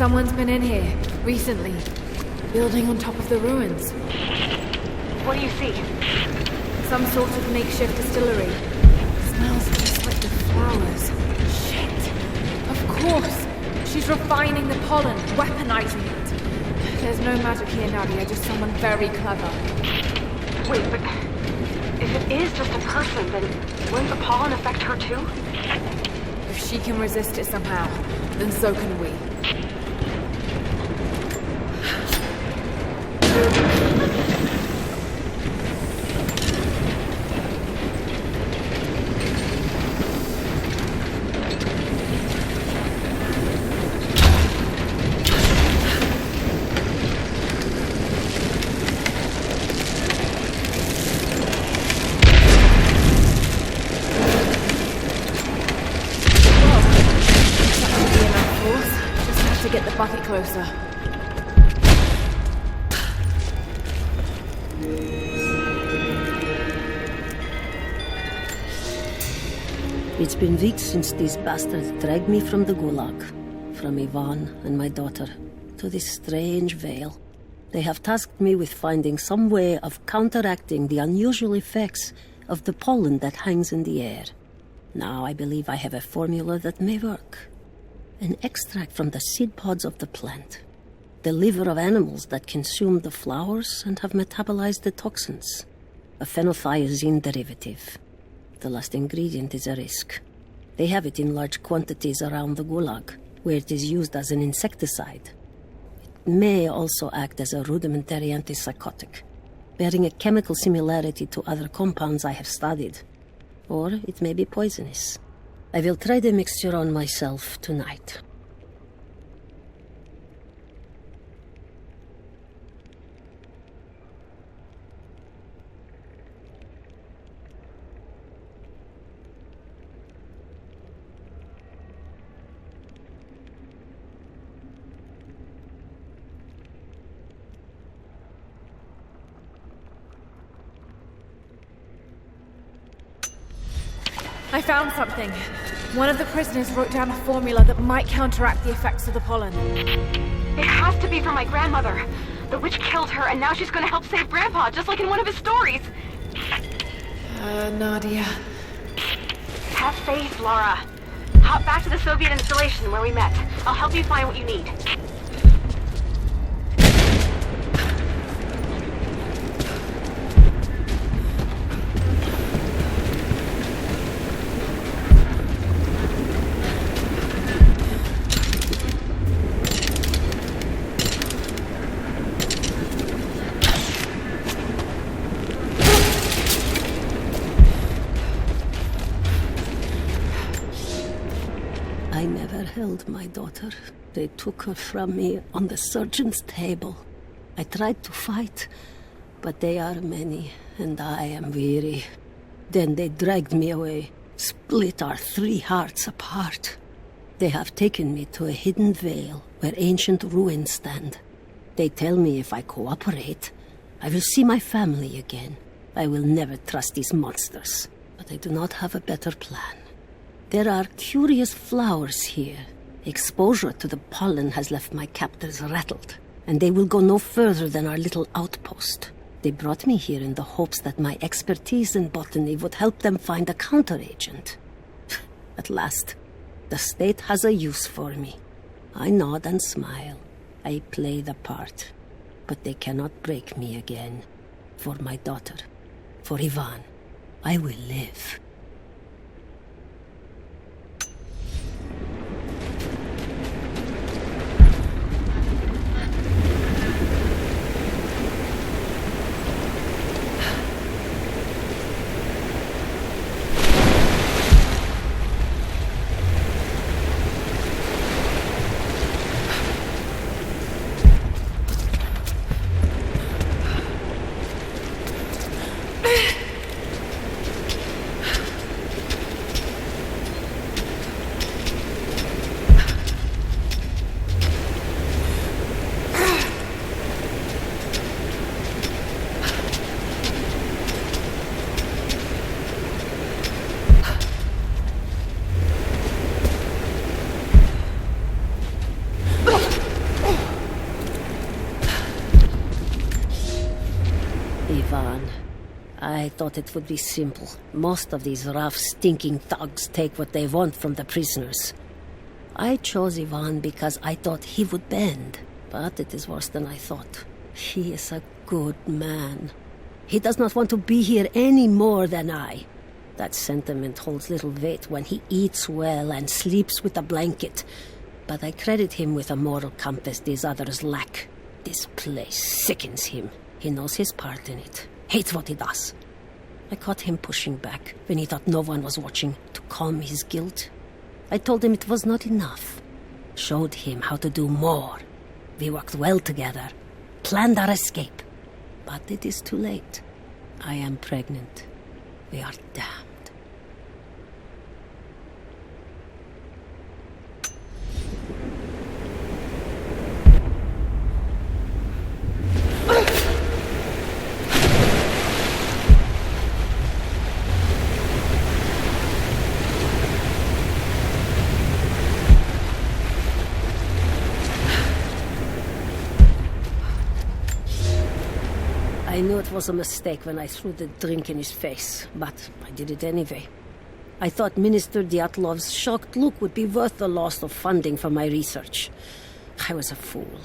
Someone's been in here, recently. Building on top of the ruins. What do you see? Some sort of makeshift distillery. Smells just like the flowers. Shit. Of course. She's refining the pollen, weaponizing it. There's no magic here, Nadia, just someone very clever. Wait, but if it is just a person, then wouldn't the pollen affect her too? If she can resist it somehow, then so can we. Bucket closer. It's been weeks since these bastards dragged me from the Gulag, from Ivan and my daughter, to this strange vale. They have tasked me with finding some way of counteracting the unusual effects of the pollen that hangs in the air. Now I believe I have a formula that may work. An extract from the seed pods of the plant. The liver of animals that consumed the flowers and have metabolized the toxins. A phenothiazine derivative. The last ingredient is a risk. They have it in large quantities around the Gulag, where it is used as an insecticide. It may also act as a rudimentary antipsychotic, bearing a chemical similarity to other compounds I have studied. Or it may be poisonous. I will try the mixture on myself tonight. I found something. One of the prisoners wrote down a formula that might counteract the effects of the pollen. It has to be from my grandmother. The witch killed her, and now she's gonna help save Grandpa, just like in one of his stories. Nadia. Have faith, Laura. Hop back to the Soviet installation where we met. I'll help you find what you need. I never held my daughter. They took her from me on the surgeon's table. I tried to fight, but they are many, and I am weary. Then they dragged me away, split our 3 hearts apart. They have taken me to a hidden vale where ancient ruins stand. They tell me if I cooperate, I will see my family again. I will never trust these monsters, but I do not have a better plan. There are curious flowers here. Exposure to the pollen has left my captors rattled, and they will go no further than our little outpost. They brought me here in the hopes that my expertise in botany would help them find a counteragent. At last, the state has a use for me. I nod and smile. I play the part. But they cannot break me again. For my daughter, for Ivan, I will live. Ivan, I thought it would be simple. Most of these rough, stinking thugs take what they want from the prisoners. I chose Ivan because I thought he would bend, but it is worse than I thought. He is a good man. He does not want to be here any more than I. That sentiment holds little weight when he eats well and sleeps with a blanket. But I credit him with a moral compass these others lack. This place sickens him. He knows his part in it. Hates what he does. I caught him pushing back when he thought no one was watching to calm his guilt. I told him it was not enough. Showed him how to do more. We worked well together. Planned our escape. But it is too late. I am pregnant. We are damned. I knew it was a mistake when I threw the drink in his face, but I did it anyway. I thought Minister Dyatlov's shocked look would be worth the loss of funding for my research. I was a fool.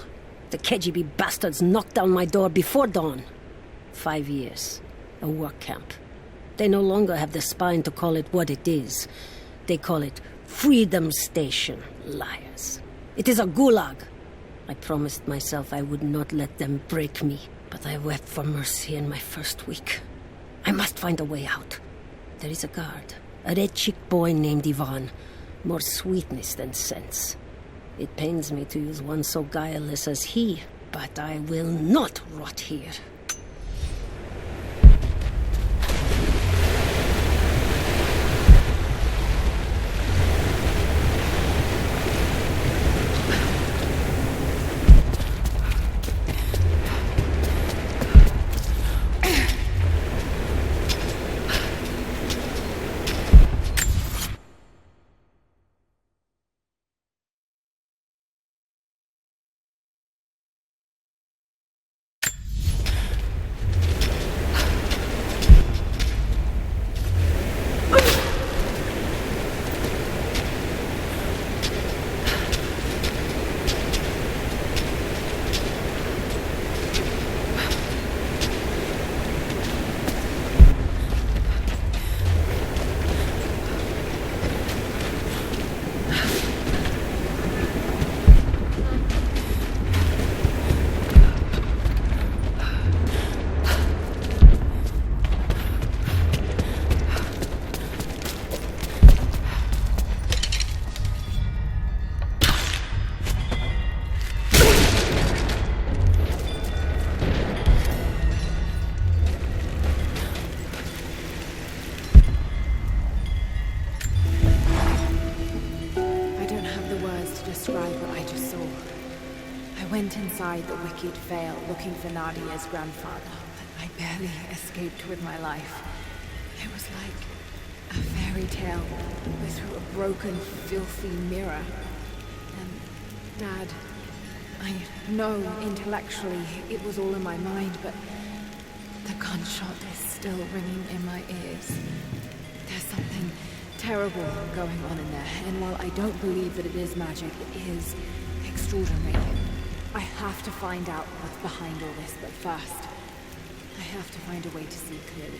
The KGB bastards knocked down my door before dawn. 5 years. A work camp. They no longer have the spine to call it what it is. They call it Freedom Station. Liars. It is a gulag. I promised myself I would not let them break me. But I wept for mercy in my first week. I must find a way out. There is a guard, a red-cheeked boy named Ivan. More sweetness than sense. It pains me to use one so guileless as he, but I will not rot here. Went inside the wicked vale looking for Nadia's grandfather, but I barely escaped with my life. It was like a fairy tale, but through a broken, filthy mirror. And Dad, I know intellectually it was all in my mind, but the gunshot is still ringing in my ears. There's something terrible going on in there, and while I don't believe that it is magic, it is extraordinary. I have to find out what's behind all this, but first, I have to find a way to see clearly.